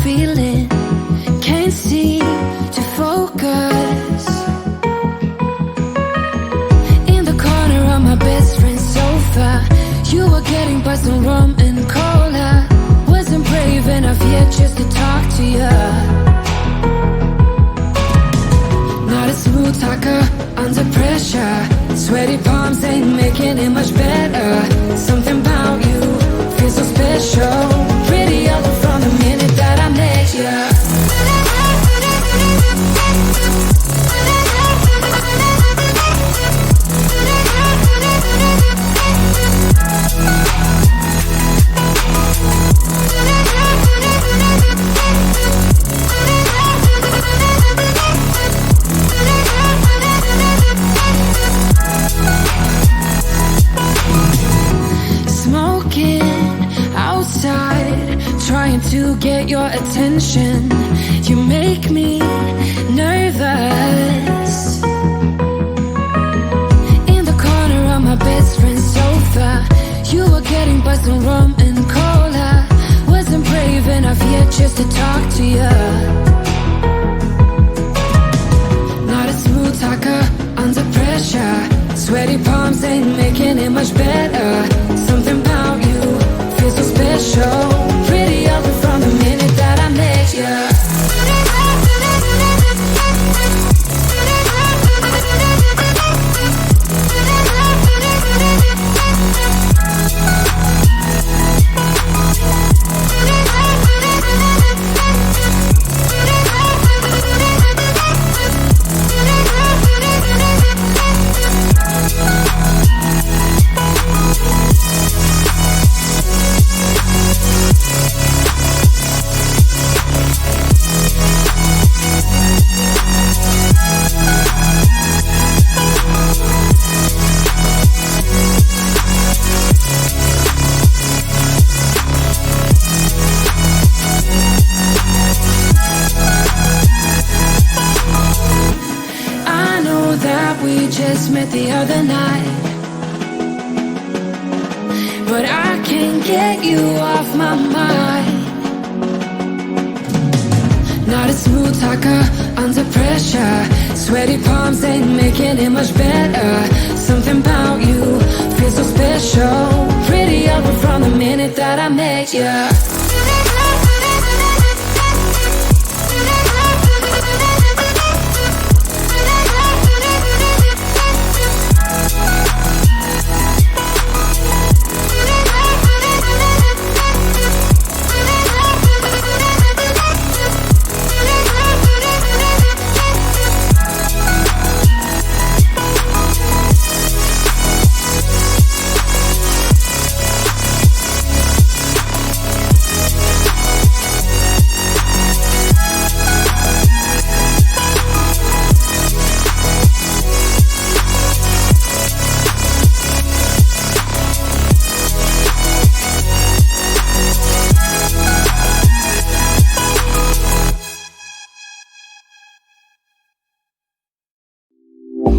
feeling, can't seem to focus. In the corner of my best friend's sofa, you were getting by some rum and cola. Wasn't brave enough yet just to talk to you. Not a smooth talker under pressure. Sweaty palms ain't making it much better. Something about you feels so special. Pretty up from the minute that I met you. Trying to get your attention, you make me nervous. In the corner of my best friend's sofa, you were getting by some rum and cola. Wasn't brave enough yet just to talk to you. Not a smooth talker under pressure. Sweaty palms ain't making it much better. Something about you feels so special. Pretty up from the minute that I met you. Met the other night, but I can't get you off my mind. Not a smooth talker under pressure. Sweaty palms ain't making it much better. Something about you feels so special. Pretty up from the minute that I met you.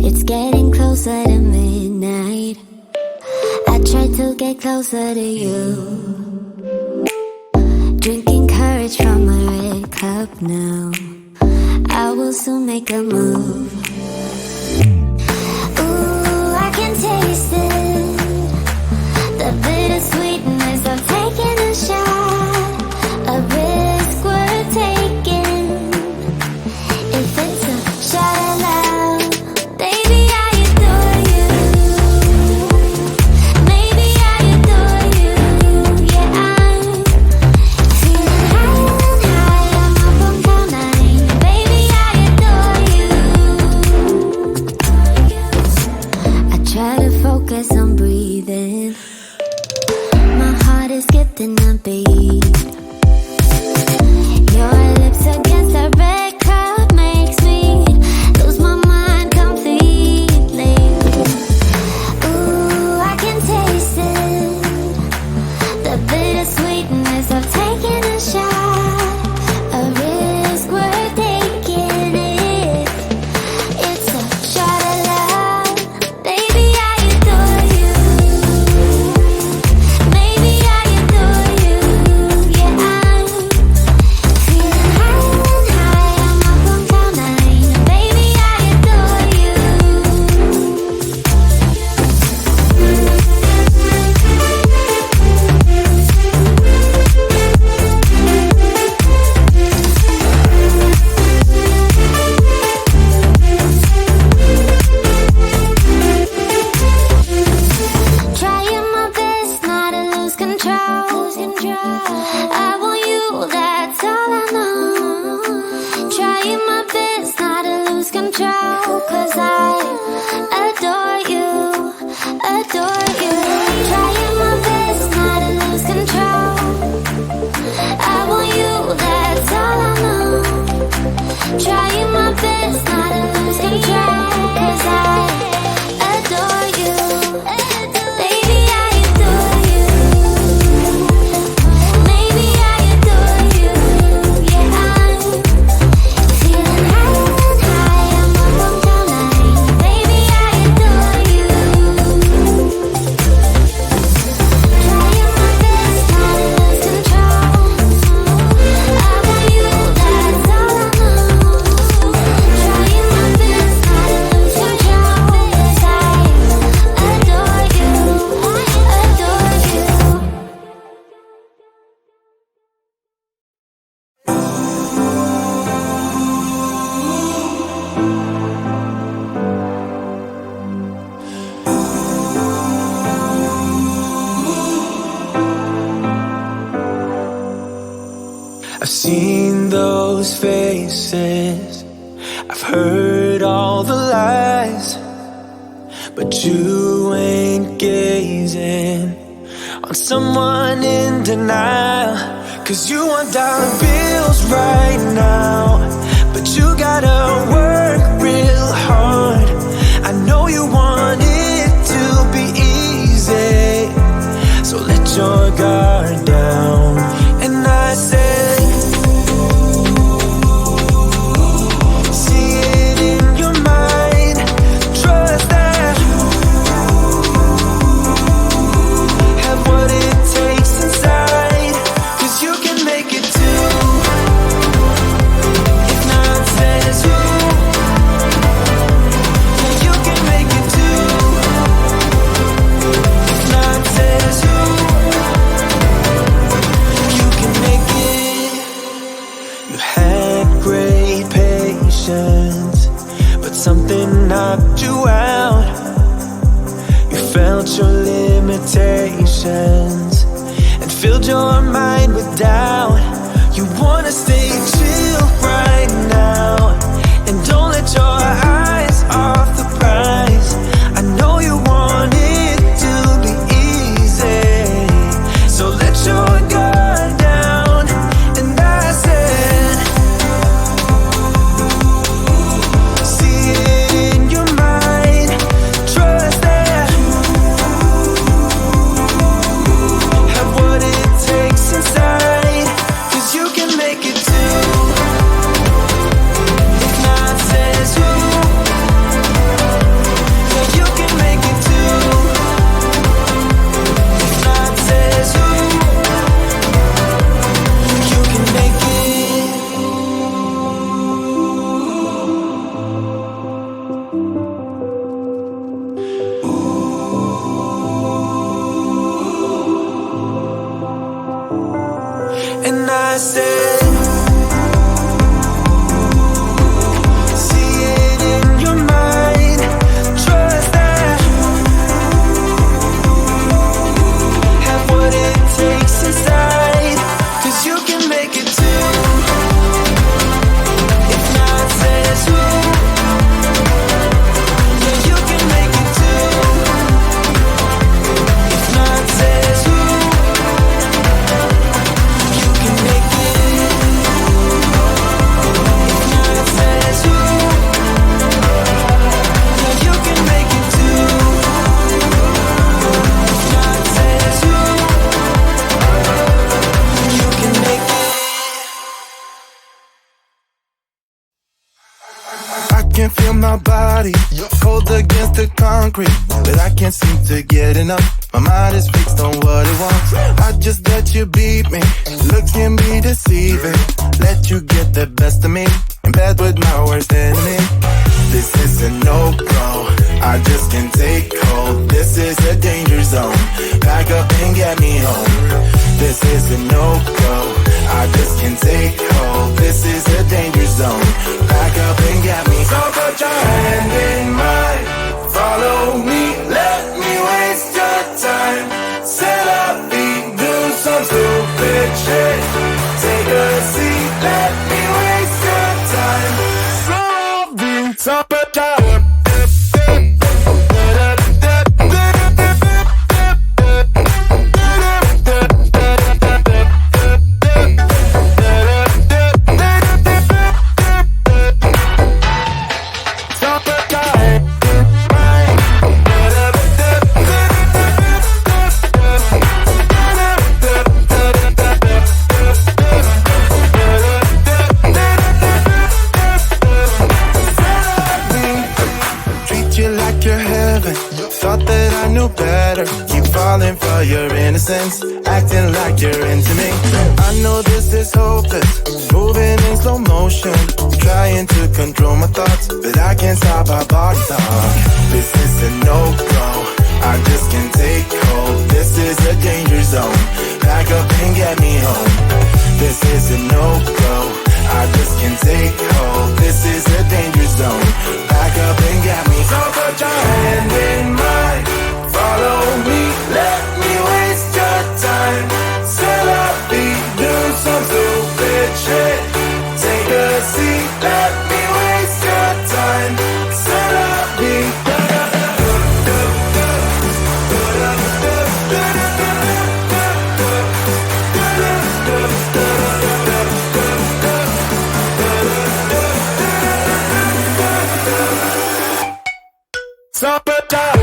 It's getting closer to midnight. I try to get closer to you. Drinking courage from my red cup now. I will soon make a move. Ooh, I can taste it. The bittersweetness of taking a shot. A risk worth taking. If it's a shot at love. control, 'cause I adore you, adore you. Trying my best not to lose control. I want you, that's all I know. Trying my best not to lose control, 'cause I adore you. Baby, I adore you. Maybe I adore you. Yeah, I'm feeling higher and higher. I'm up on cloud nine. Baby, I adore you. Trying my best not to lose control. I want you, that's all I know. Trying my best not to lose control, 'cause I adore you, adore you. I've seen those faces, I've heard all the lies, but you ain't gazing on someone in denial. 'Cause you want dollar bills right now, but you gotta work real hard. I know you want it to be easy, so let your guard down. And I say, see it in your mind, trust that you have what it takes inside, 'cause you can make it too. If not says who, yeah, you can make it too. If not says who, you can make it. You had great patience, but something knocked you out. You felt your limitations and filled your mind with doubt. You wanna stay chill right now, and don't let your eyes off the prize. I know you want it to be easy, so let your guard down. And I said, see it in your mind, trust that you have what it takes inside, 'cause you can make it too. If not says who, yeah, you can make it too. If not says who, you can make it. And I said, see it in your mind, trust that you have what it takes inside, 'cause you can make it too. If not says who, yeah, you can make it too. If not says who, you can make it. If not says who, yeah, you can make it too. If not says who, you can make it. I can feel my body cold against the concrete, but I can't seem to get enough. My mind is fixed on what it wants. I just let you beat me, looks can be deceiving. Let you get the best of me, in bed with my worst enemy. This is a no-go, I just can't take hold. This is a danger zone, pack up and get me home. This is a no-go, I just can't take hold. This is a danger zone, pack up and get me home. So put your hand in mine, follow me, let me waste your time. Set up, do some stupid shit. Take a seat, let me waste your time. So I've been Summertime. For your innocence, acting like you're into me. I know this is hopeless, moving in slow motion, trying to control my thoughts, but I can't stop our body talk. This is a no-go, I just can't take hold. This is a danger zone, back up and get me home. This is a no-go, I just can't take hold. This is a danger zone, back up and get me. So put your hand in mine, follow me, let me waste your time. Set up, do some stupid shit. Take a seat, let me waste your time. Set up, summertime.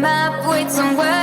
map, wait somewhere.